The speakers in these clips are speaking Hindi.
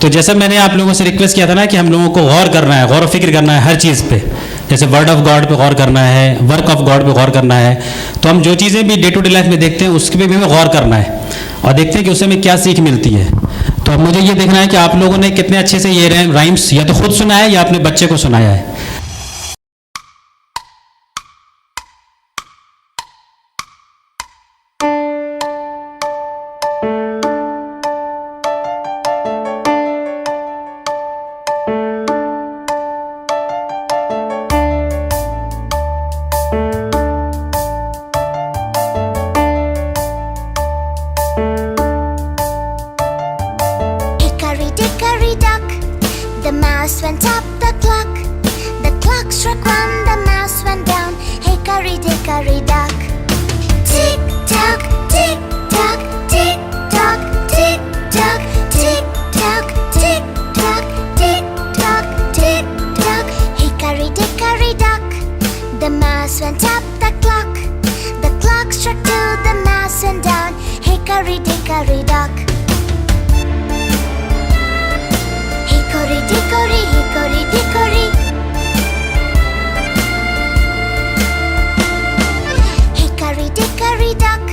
तो जैसा मैंने आप लोगों से रिक्वेस्ट किया था ना कि हम लोगों को गौर करना है, गौर व फिक्र करना है हर चीज़ पे, जैसे वर्ड ऑफ गॉड पे गौर करना है, वर्क ऑफ गॉड पे गौर करना है। तो हम जो चीज़ें भी डे टू डे लाइफ में देखते हैं उसके पे भी हमें गौर करना है और देखते हैं कि उससे हमें क्या सीख मिलती है। तो अब मुझे ये देखना है कि आप लोगों ने कितने अच्छे से ये राइम्स या तो खुद सुना है या अपने बच्चे को सुनाया है। Hickory dock, the mouse went up the clock. The clock struck one, the mouse went down. Hickory dickory dock. Tick tock, tick tock, tick tock, tick tock, tick tock, tick tock, tick tock, tick tock. Hickory dickory dock, the mouse went up the clock. The clock struck two, the mouse went down. Hickory dickory dock. Hickory dickory, hickory dickory. Hickory dickory dock,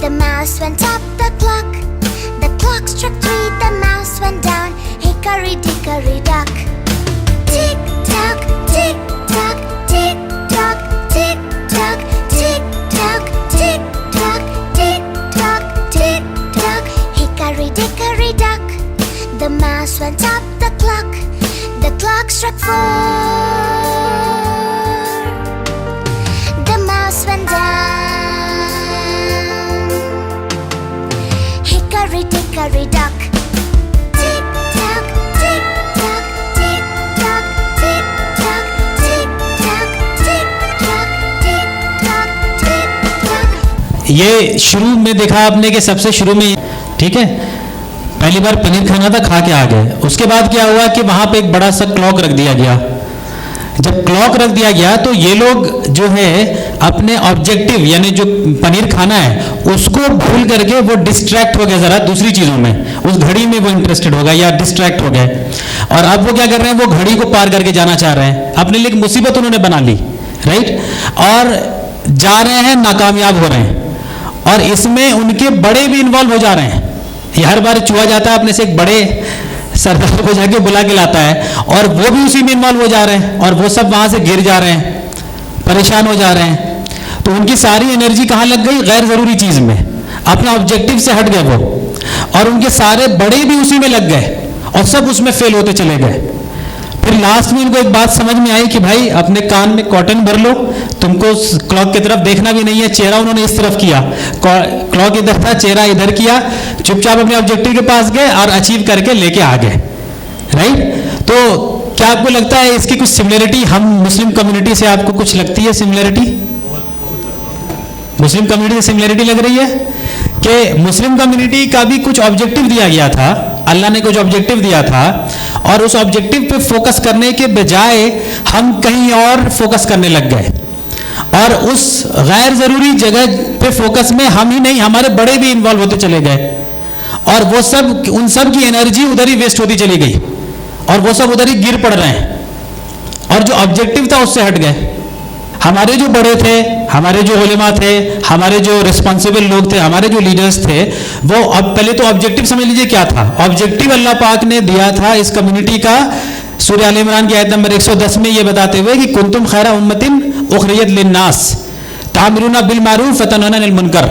the mouse went up the clock. The clock struck three, the mouse went down. Hickory dickory dock. Tick tock, tick tock, tick tock, tick tock, tick tock, tick tock, tick tock, tick tock. Hickory dickory dock, the mouse went up the clock. The clock struck four. The mouse went down. Hickory dickory dock. Tick tock, tick tock, tick tock, tick tock, tick tock, tick tock, tick tock, tick tock. ये शुरू में देखा आपने कि सबसे शुरू में, ठीक है, पहली बार पनीर खाना था, खा के आ गए। उसके बाद क्या हुआ कि वहां पे एक बड़ा सा क्लॉक रख दिया गया। जब क्लॉक रख दिया गया तो ये लोग जो है अपने ऑब्जेक्टिव यानी जो पनीर खाना है उसको भूल करके वो डिस्ट्रैक्ट हो गए जरा दूसरी चीजों में, उस घड़ी में वो इंटरेस्टेड हो गए या डिस्ट्रैक्ट हो गए। और अब वो क्या कर रहे हैं, वो घड़ी को पार करके जाना चाह रहे हैं, अपने लिए एक मुसीबत उन्होंने बना ली, राइट, और जा रहे हैं, नाकामयाब हो रहे हैं। और इसमें उनके बड़े भी इन्वॉल्व हो जा रहे हैं। ये हर बार चूहा जाता है अपने से एक बड़े सरदार को जाके बुला के लाता है और वो भी उसी में इन्वॉल्व हो जा रहे हैं और वो सब वहां से गिर जा रहे हैं, परेशान हो जा रहे हैं। तो उनकी सारी एनर्जी कहाँ लग गई, गैर जरूरी चीज में, अपना ऑब्जेक्टिव से हट गए वो, और उनके सारे बड़े भी उसी में लग गए और सब उसमें फेल होते चले गए। फिर लास्ट में इनको एक बात समझ में आई कि भाई अपने कान में कॉटन भर लो, तुमको क्लॉक की तरफ देखना भी नहीं है। चेहरा उन्होंने इस तरफ किया, क्लॉक इधर था, चेहरा इधर किया, चुपचाप अपने ऑब्जेक्टिव के पास गए और अचीव करके लेके आ गए, राइट। तो क्या आपको लगता है इसकी कुछ सिमिलरिटी हम मुस्लिम कम्युनिटी से, आपको कुछ लगती है सिमिलरिटी? मुस्लिम कम्युनिटी से सिमिलरिटी लग रही है कि मुस्लिम कम्युनिटी का भी कुछ ऑब्जेक्टिव दिया गया था, अल्लाह ने कुछ ऑब्जेक्टिव दिया था और उस ऑब्जेक्टिव पे फोकस करने के बजाय हम कहीं और फोकस करने लग गए और उस गैर जरूरी जगह पे फोकस में हम ही नहीं हमारे बड़े भी इन्वॉल्व होते चले गए और वो सब, उन सब की एनर्जी उधर ही वेस्ट होती चली गई और वो सब उधर ही गिर पड़ रहे हैं और जो ऑब्जेक्टिव था उससे हट गए। हमारे जो बड़े थे, हमारे जो उलेमा थे, हमारे जो रिस्पॉन्सिबल लोग थे, हमारे जो लीडर्स थे, वो अब पहले तो ऑब्जेक्टिव समझ लीजिए क्या था। ऑब्जेक्टिव अल्लाह पाक ने दिया था इस कम्युनिटी का सूरह आल इमरान की आयत नंबर 110 में ये बताते हुए कि कुंतुम खैरा उम्मतिन उखरियत लिन्नास तामिरूना बिल मारूफ व तनहौना अनिल मुनकर,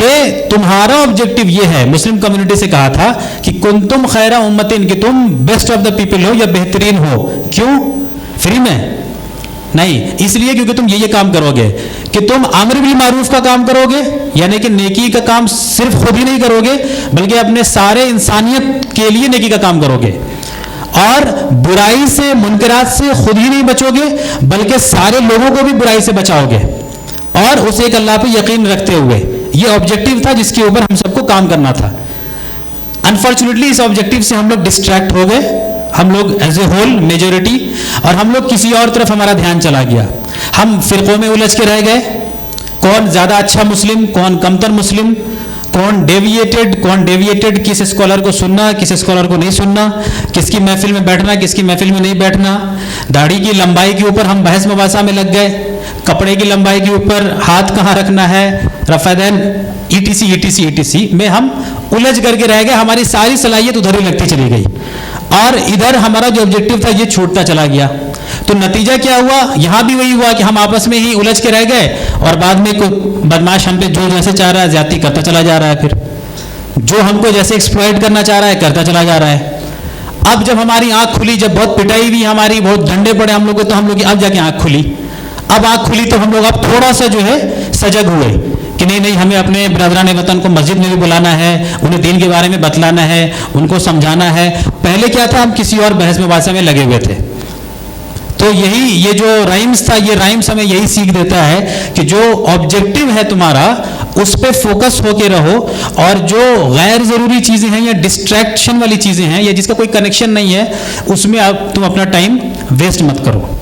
कि तुम्हारा ऑब्जेक्टिव ये है, मुस्लिम कम्युनिटी से कहा था कि कुंतुम खैरा उम्मतिन, कि तुम बेस्ट ऑफ द पीपल हो या बेहतरीन हो। क्यों? फ्री में नहीं, इसलिए क्योंकि तुम ये काम करोगे कि तुम अम्र बिल मारूफ का काम करोगे, यानी कि नेकी का काम सिर्फ खुद ही नहीं करोगे बल्कि अपने सारे इंसानियत के लिए नेकी का काम करोगे, और बुराई से, मुनकरात से खुद ही नहीं बचोगे बल्कि सारे लोगों को भी बुराई से बचाओगे, और उस एक अल्लाह पे यकीन रखते हुए। ये ऑब्जेक्टिव था जिसके ऊपर हम सबको काम करना था। अनफॉर्चुनेटली इस ऑब्जेक्टिव से हम लोग डिस्ट्रैक्ट हो गए, हम लोग एज ए होल मेजोरिटी, और हम लोग किसी और तरफ हमारा ध्यान चला गया। हम फिरकों में उलझ के रह गए, कौन ज्यादा अच्छा मुस्लिम, कौन कमतर मुस्लिम, कौन डेविएटेड, किस स्कॉलर को सुनना, किस स्कॉलर को नहीं सुनना, किसकी महफिल में बैठना, किसकी महफिल में नहीं बैठना, दाढ़ी की लंबाई के ऊपर हम बहस मुबासा में लग गए, कपड़े की लंबाई के ऊपर हाथ कहाँ रखना है, रफ़ैदैन ETC में हम उलझ करके रह गए। हमारी सारी सलाहियत उधर ही लगती चली गई और इधर हमारा जो ऑब्जेक्टिव था ये छूटता चला गया। तो नतीजा क्या हुआ, यहाँ भी वही हुआ कि हम आपस में ही उलझ के रह गए और बाद में कोई बदमाश हम पे जो जैसे चाह रहा है ज्यादती करता चला जा रहा है, फिर जो हमको जैसे एक्सप्लॉइट करना चाह रहा है करता चला जा रहा है। अब जब हमारी आंख खुली, जब बहुत पिटाई हुई हमारी, बहुत डंडे पड़े हम लोग को, तो हम लोग की अब जाके आंख खुली। अब आंख खुली तो हम लोग अब थोड़ा सा जो है सजग हुए कि नहीं हमें अपने ब्रदरान वतन को मस्जिद में भी बुलाना है, उन्हें दीन के बारे में बतलाना है, उनको समझाना है। पहले क्या था, हम किसी और बहस मुबासा में लगे हुए थे। तो ये जो राइम्स था, ये राइम्स हमें यही सीख देता है कि जो ऑब्जेक्टिव है तुम्हारा उस पे फोकस होके रहो, और जो गैर ज़रूरी चीज़ें हैं या डिस्ट्रैक्शन वाली चीज़ें हैं या जिसका कोई कनेक्शन नहीं है उसमें अब तुम अपना टाइम वेस्ट मत करो।